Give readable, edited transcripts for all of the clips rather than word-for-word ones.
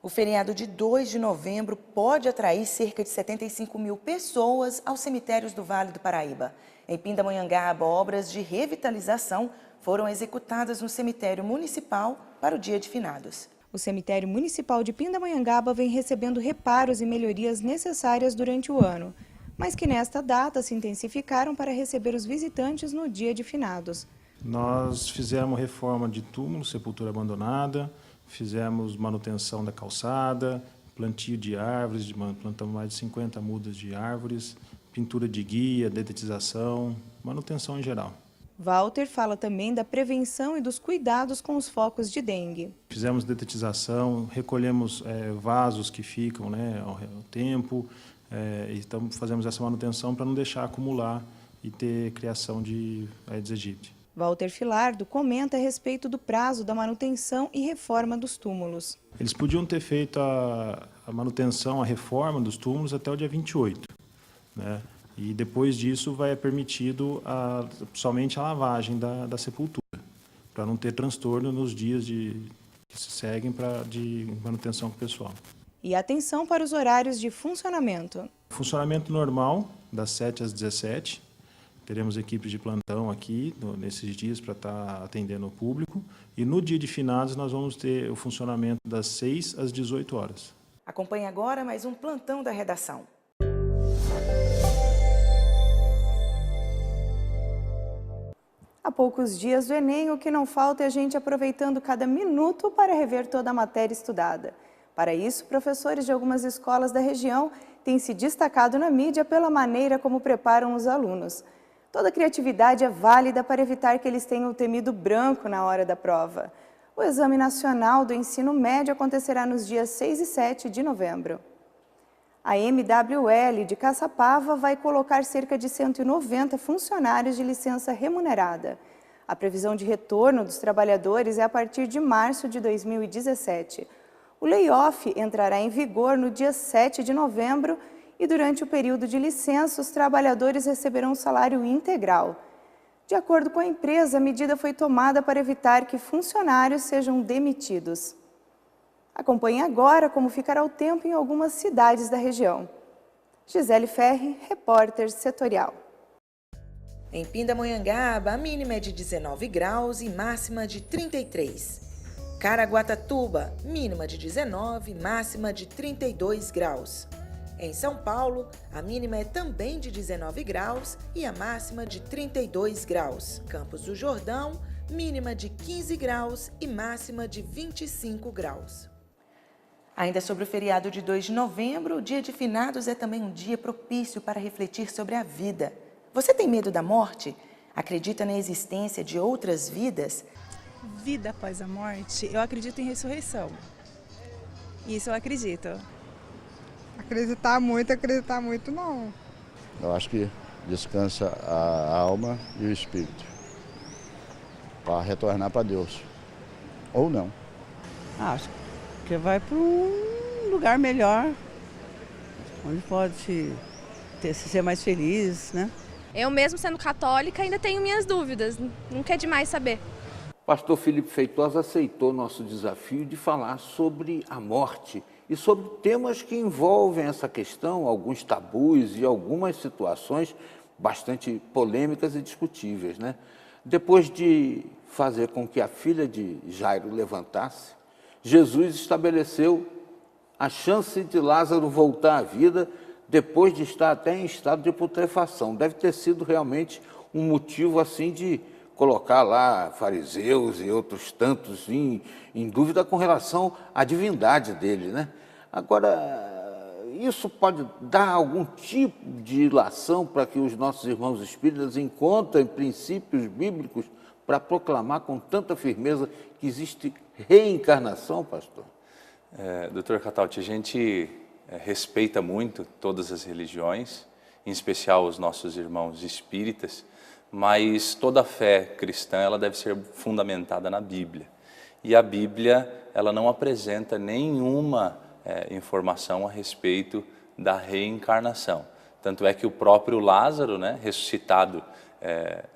O feriado de 2 de novembro pode atrair cerca de 75 mil pessoas aos cemitérios do Vale do Paraíba. Em Pindamonhangaba, obras de revitalização foram executadas no cemitério municipal para o Dia de Finados. O cemitério municipal de Pindamonhangaba vem recebendo reparos e melhorias necessárias durante o ano, mas que nesta data se intensificaram para receber os visitantes no Dia de Finados. Nós fizemos reforma de túmulo, sepultura abandonada, fizemos manutenção da calçada, plantio de árvores, plantamos mais de 50 mudas de árvores, pintura de guia, dedetização, manutenção em geral. Walter fala também da prevenção e dos cuidados com os focos de dengue. Fizemos dedetização, recolhemos vasos que ficam ao tempo, e fazemos essa manutenção para não deixar acumular e ter criação de Aedes aegypti. Walter Filardo comenta a respeito do prazo da manutenção e reforma dos túmulos. Eles podiam ter feito a manutenção, a reforma dos túmulos até o dia 28, né? E depois disso vai permitido somente a lavagem da sepultura, para não ter transtorno nos dias que se seguem de manutenção com o pessoal. E atenção para os horários de funcionamento. Funcionamento normal, das 7 às 17. Teremos equipes de plantão aqui nesses dias para estar atendendo o público. E no dia de finados nós vamos ter o funcionamento das 6 às 18 horas. Acompanhe agora mais um plantão da redação. Há poucos dias do Enem, o que não falta é a gente aproveitando cada minuto para rever toda a matéria estudada. Para isso, professores de algumas escolas da região têm se destacado na mídia pela maneira como preparam os alunos. Toda criatividade é válida para evitar que eles tenham o temido branco na hora da prova. O Exame Nacional do Ensino Médio acontecerá nos dias 6 e 7 de novembro. A MWL de Caçapava vai colocar cerca de 190 funcionários de licença remunerada. A previsão de retorno dos trabalhadores é a partir de março de 2017. O layoff entrará em vigor no dia 7 de novembro e durante o período de licença os trabalhadores receberão um salário integral. De acordo com a empresa, a medida foi tomada para evitar que funcionários sejam demitidos. Acompanhe agora como ficará o tempo em algumas cidades da região. Gisele Ferri, repórter setorial. Em Pindamonhangaba, a mínima é de 19 graus e máxima de 33. Caraguatatuba, mínima de 19, máxima de 32 graus. Em São Paulo, a mínima é também de 19 graus e a máxima de 32 graus. Campos do Jordão, mínima de 15 graus e máxima de 25 graus. Ainda sobre o feriado de 2 de novembro, o Dia de Finados é também um dia propício para refletir sobre a vida. Você tem medo da morte? Acredita na existência de outras vidas? Vida após a morte, eu acredito em ressurreição. Isso eu acredito. Acreditar muito não. Eu acho que descansa a alma e o espírito para retornar para Deus. Ou não. Acho que vai para um lugar melhor, onde pode ser mais feliz, né? Eu mesmo sendo católica ainda tenho minhas dúvidas, nunca é demais saber. Pastor Felipe Feitosa aceitou nosso desafio de falar sobre a morte e sobre temas que envolvem essa questão, alguns tabus e algumas situações bastante polêmicas e discutíveis, né? Depois de fazer com que a filha de Jairo levantasse, Jesus estabeleceu a chance de Lázaro voltar à vida depois de estar até em estado de putrefação. Deve ter sido realmente um motivo assim de colocar lá fariseus e outros tantos em dúvida com relação à divindade dele, né? Agora, isso pode dar algum tipo de ilação para que os nossos irmãos espíritas encontrem princípios bíblicos para proclamar com tanta firmeza que existe reencarnação, pastor? Doutor Cataldi, a gente respeita muito todas as religiões, em especial os nossos irmãos espíritas, mas toda a fé cristã ela deve ser fundamentada na Bíblia. E a Bíblia ela não apresenta nenhuma informação a respeito da reencarnação. Tanto é que o próprio Lázaro, né, ressuscitado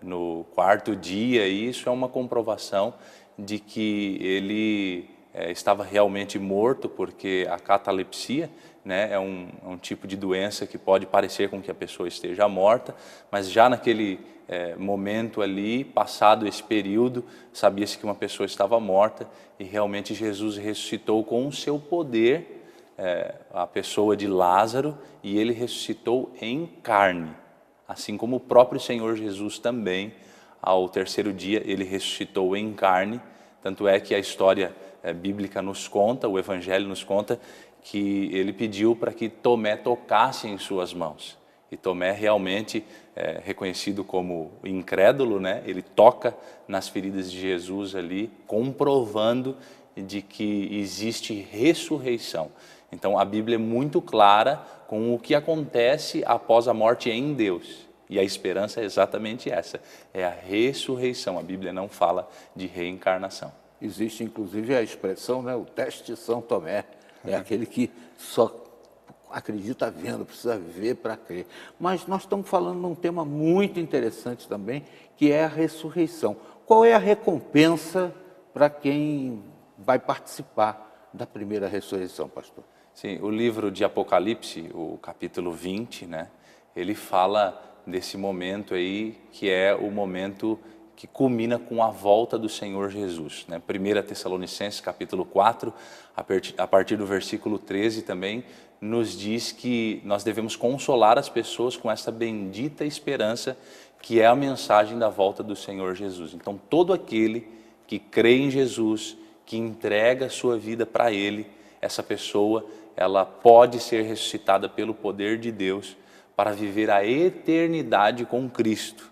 no quarto dia, isso é uma comprovação de que ele estava realmente morto, porque a catalepsia, né, é um tipo de doença que pode parecer com que a pessoa esteja morta, mas já naquele momento ali, passado esse período, sabia-se que uma pessoa estava morta e realmente Jesus ressuscitou com o seu poder a pessoa de Lázaro, e ele ressuscitou em carne, assim como o próprio Senhor Jesus também, ao terceiro dia, ele ressuscitou em carne. Tanto é que a história bíblica nos conta, o Evangelho nos conta, que ele pediu para que Tomé tocasse em suas mãos. E Tomé realmente, reconhecido como incrédulo, né? Ele toca nas feridas de Jesus ali, comprovando de que existe ressurreição. Então a Bíblia é muito clara com o que acontece após a morte em Deus. E a esperança é exatamente essa, é a ressurreição. A Bíblia não fala de reencarnação. Existe inclusive a expressão, né, o teste de São Tomé, é aquele que só acredita vendo, precisa ver para crer. Mas nós estamos falando de um tema muito interessante também, que é a ressurreição. Qual é a recompensa para quem vai participar da primeira ressurreição, pastor? Sim, o livro de Apocalipse, o capítulo 20, né, ele fala desse momento aí, que é o momento que culmina com a volta do Senhor Jesus, né? 1 Tessalonicenses, capítulo 4, a partir do versículo 13 também, nos diz que nós devemos consolar as pessoas com essa bendita esperança, que é a mensagem da volta do Senhor Jesus. Então, todo aquele que crê em Jesus, que entrega a sua vida para Ele, essa pessoa, ela pode ser ressuscitada pelo poder de Deus para viver a eternidade com Cristo.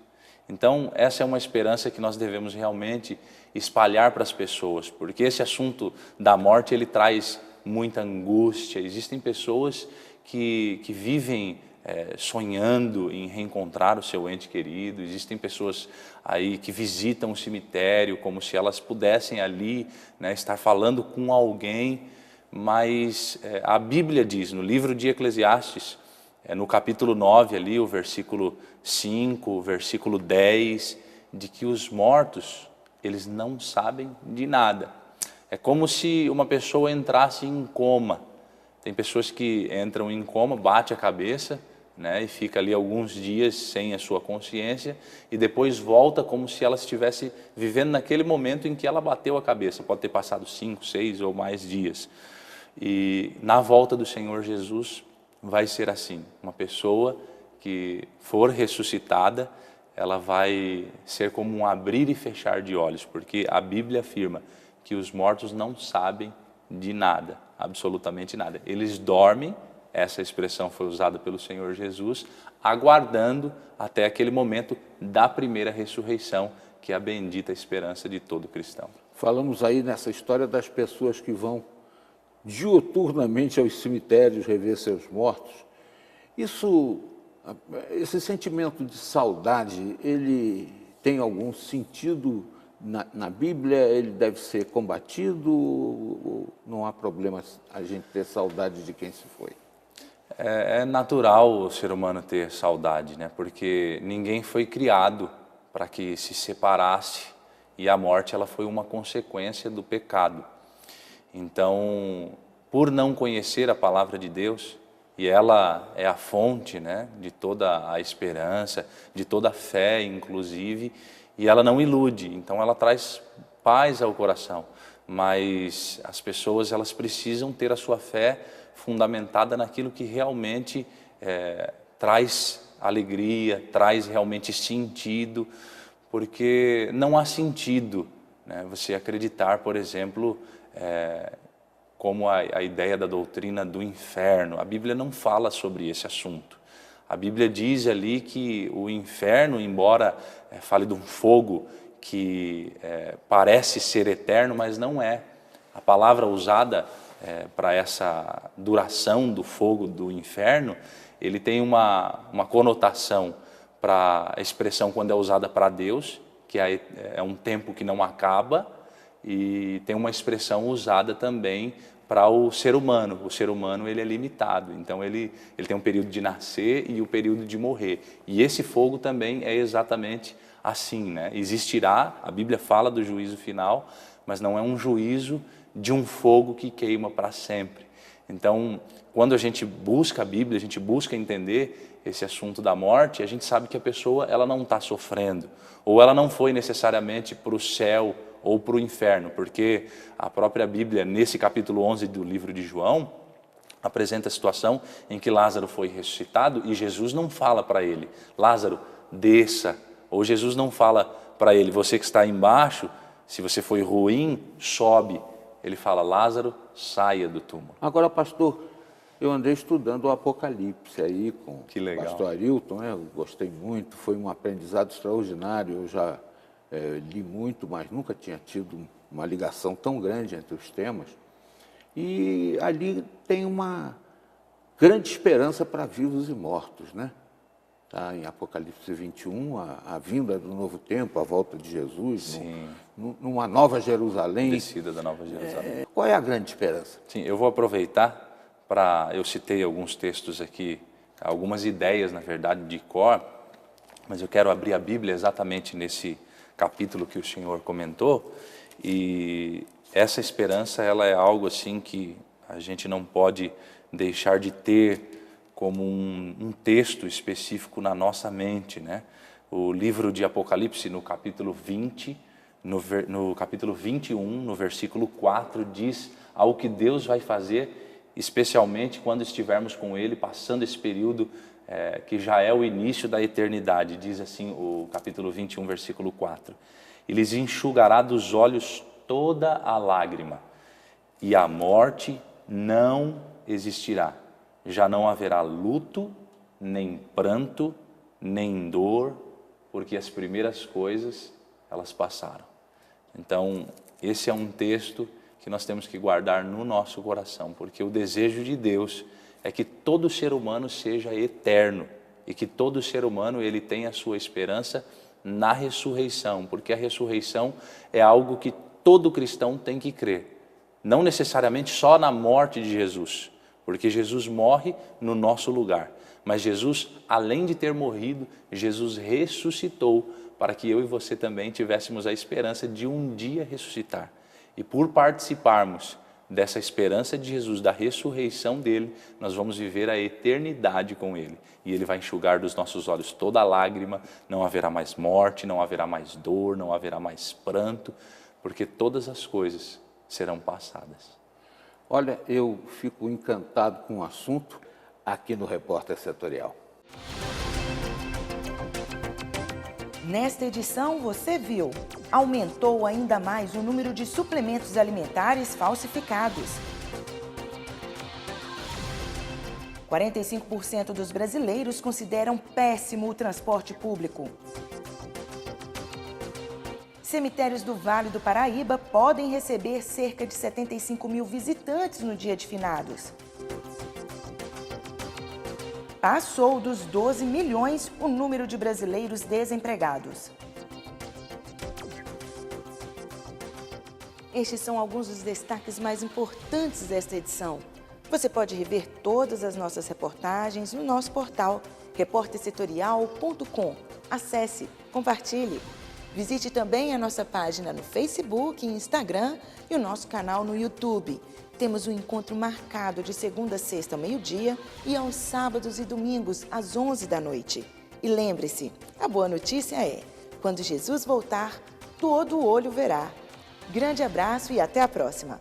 Então, essa é uma esperança que nós devemos realmente espalhar para as pessoas, porque esse assunto da morte, ele traz muita angústia. Existem pessoas que vivem sonhando em reencontrar o seu ente querido, existem pessoas aí que visitam o cemitério como se elas pudessem ali, né, estar falando com alguém, mas a Bíblia diz, no livro de Eclesiastes, no capítulo 9 ali, o versículo 5, o versículo 10, de que os mortos, eles não sabem de nada. É como se uma pessoa entrasse em coma. Tem pessoas que entram em coma, bate a cabeça, né, e fica ali alguns dias sem a sua consciência, e depois volta como se ela estivesse vivendo naquele momento em que ela bateu a cabeça. Pode ter passado 5, 6 ou mais dias. E na volta do Senhor Jesus vai ser assim, uma pessoa que for ressuscitada, ela vai ser como um abrir e fechar de olhos, porque a Bíblia afirma que os mortos não sabem de nada, absolutamente nada. Eles dormem, essa expressão foi usada pelo Senhor Jesus, aguardando até aquele momento da primeira ressurreição, que é a bendita esperança de todo cristão. Falamos aí nessa história das pessoas que vão diuturnamente aos cemitérios rever seus mortos. Esse sentimento de saudade, ele tem algum sentido na Bíblia? Ele deve ser combatido? Ou não há problema a gente ter saudade de quem se foi? É natural o ser humano ter saudade, né? Porque ninguém foi criado para que se separasse, e a morte, ela foi uma consequência do pecado. Então, por não conhecer a palavra de Deus, e ela é a fonte, né, de toda a esperança, de toda a fé, inclusive, e ela não ilude, então ela traz paz ao coração, mas as pessoas, elas precisam ter a sua fé fundamentada naquilo que realmente traz alegria, traz realmente sentido, porque não há sentido, né, você acreditar, por exemplo, como a ideia da doutrina do inferno. A Bíblia não fala sobre esse assunto. A Bíblia diz ali que o inferno, embora fale de um fogo que parece ser eterno, mas não é. A palavra usada para essa duração do fogo do inferno, ele tem uma conotação para a expressão quando é usada para Deus, que é um tempo que não acaba, e tem uma expressão usada também para o ser humano. O ser humano, ele é limitado, então ele tem um período de nascer e o período de morrer. E esse fogo também é exatamente assim, né? Existirá, a Bíblia fala do juízo final, mas não é um juízo de um fogo que queima para sempre. Então, quando a gente busca a Bíblia, a gente busca entender esse assunto da morte, a gente sabe que a pessoa ela não está sofrendo, ou ela não foi necessariamente para o céu ou para o inferno, porque a própria Bíblia, nesse capítulo 11 do livro de João, apresenta a situação em que Lázaro foi ressuscitado e Jesus não fala para ele, Lázaro, desça, ou Jesus não fala para ele, você que está embaixo, se você foi ruim, sobe. Ele fala, Lázaro, saia do túmulo. Agora, pastor, eu andei estudando o Apocalipse aí com o pastor Arilton, né? Eu gostei muito, foi um aprendizado extraordinário, eu já li muito, mas nunca tinha tido uma ligação tão grande entre os temas. E ali tem uma grande esperança para vivos e mortos, né? Tá, em Apocalipse 21, a vinda do novo tempo, a volta de Jesus, numa nova Jerusalém. Descida da nova Jerusalém. Qual é a grande esperança? Sim, eu vou aproveitar para... Eu citei alguns textos aqui, algumas ideias, na verdade, de cor, mas eu quero abrir a Bíblia exatamente nesse capítulo que o senhor comentou, e essa esperança, ela é algo assim que a gente não pode deixar de ter como um texto específico na nossa mente, né? O livro de Apocalipse, no capítulo 20, no capítulo 21, no versículo 4, diz ao que Deus vai fazer, especialmente quando estivermos com Ele, passando esse período que já é o início da eternidade. Diz assim o capítulo 21, versículo 4. E lhes enxugará dos olhos toda a lágrima, e a morte não existirá. Já não haverá luto, nem pranto, nem dor, porque as primeiras coisas, elas passaram. Então, esse é um texto que nós temos que guardar no nosso coração, porque o desejo de Deus é que todo ser humano seja eterno, e que todo ser humano ele tenha a sua esperança na ressurreição, porque a ressurreição é algo que todo cristão tem que crer, não necessariamente só na morte de Jesus, porque Jesus morre no nosso lugar. Mas Jesus, além de ter morrido, Jesus ressuscitou para que eu e você também tivéssemos a esperança de um dia ressuscitar. E por participarmos dessa esperança de Jesus, da ressurreição dele, nós vamos viver a eternidade com ele. E ele vai enxugar dos nossos olhos toda a lágrima, não haverá mais morte, não haverá mais dor, não haverá mais pranto, porque todas as coisas serão passadas. Olha, eu fico encantado com o assunto aqui no Repórter Setorial. Nesta edição, você viu, aumentou ainda mais o número de suplementos alimentares falsificados. 45% dos brasileiros consideram péssimo o transporte público. Cemitérios do Vale do Paraíba podem receber cerca de 75 mil visitantes no dia de finados. Passou dos 12 milhões o número de brasileiros desempregados. Estes são alguns dos destaques mais importantes desta edição. Você pode rever todas as nossas reportagens no nosso portal repórtersetorial.com. Acesse, compartilhe. Visite também a nossa página no Facebook e Instagram e o nosso canal no YouTube. Temos um encontro marcado de segunda a sexta ao meio-dia e aos sábados e domingos às 11 da noite. E lembre-se, a boa notícia é, quando Jesus voltar, todo olho verá. Grande abraço e até a próxima!